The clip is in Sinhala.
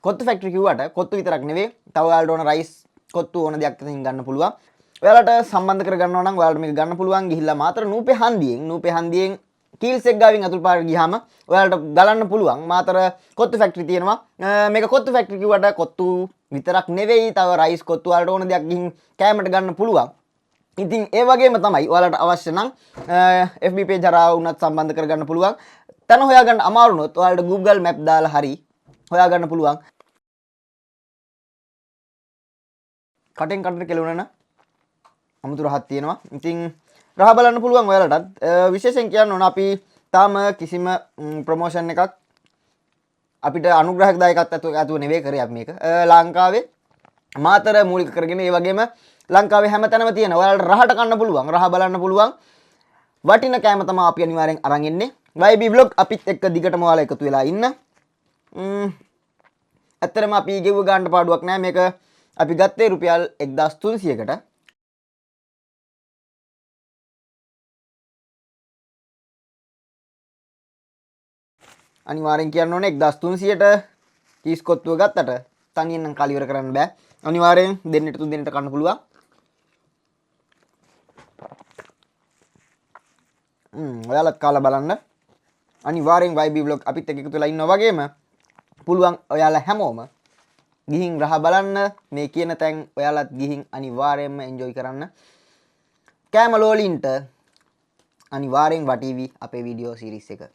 කොත්තු ෆැක්ටරි කිව්වට කොත්තු විතරක් නෙවෙයි තව ඔයාලට ඕන රයිස් කොත්තු ඕන දෙයක් තකින් ගන්න පුළුවන්. ඔයාලට සම්බන්ධ කරගන්නවා නම් ඔයාලට මේක ගන්න පුළුවන් ගිහිල්ලා මාතර නූපේ හන්දියෙන් කීල්ස් එක් ගාවින් අතුල් පාරට ගියාම ඔයාලට ගලන්න පුළුවන් මාතර කොත්තු ෆැක්ටරි තියෙනවා. මේක කොත්තු ෆැක්ටරි කිව්වට කොත්තු විතරක් නෙවෙයි තව රයිස් කොත්තු ඔයාලට ඕන දෙයක් ගිහින් කෑමට ගන්න පුළුවන්. ඉතින් ඒ වගේම තමයි ඔයාලට අවශ්‍ය නම් FB page හරහා වුණත් සම්බන්ධ කරගන්න පුළුවන්. තන හොයාගන්න අමාරු වුණොත් ඔයාලට Google Map දාලා හරි හොයාගන්න පුළුවන්. කටෙන් කටට කෙලුණන අමුතු රහක් තියෙනවා. ඉතින් රහ බලන්න පුළුවන් ඔයාලටත්. විශේෂයෙන් කියන්න ඕන අපි තාම කිසිම ප්‍රොමෝෂන් එකක් අපිට අනුග්‍රහක දායකත්වයක් ඇතුව නෙවෙයි කරේ අපි මේක. ලංකාවේ මාතර මූලික කරගෙන ඒ වගේම ලංකාවේ හැමතැනම තියෙන ඔයාලට රහට කන්න පුළුවන්. රහ බලන්න පුළුවන්. වටින කෑම තමයි අපි අනිවාර්යෙන් අරන් එන්නේ. YB vlog අපිත් එක්ක දිගටම ඔයාලා එකතු වෙලා ඉන්න. ඇත්තටම අපි ගෙව්ව ගන්න පාඩුවක් නෑ. මේක අපි ගත්තේ රුපියල් 1300කට. අනිවාර්යෙන් කියන්න ඕනේ 1300ට කීස් කොත්තුව ගත්තට තනියෙන් නම් කාලි ඉවර කරන්න බෑ. අනිවාර්යෙන් දෙන්නට තුන් දෙන්නට කන්න පුළුවන්. ඔයාලත් කාලා බලන්න. අනිවාර්යෙන් YB vlog අපිත් එක්ක එකතු වෙලා ඉන්නවා වගේම පුළුවන් ඔයාලා හැමෝම ගිහින් රහ බලන්න. මේ කියන තැන් ඔයාලත් ගිහින් අනිවාර්යෙන්ම එන්ජොයි කරන්න. කෑම ලෝලින්ට අනිවාර්යෙන් වටීවි අපේ වීඩියෝ සීරීස් එක.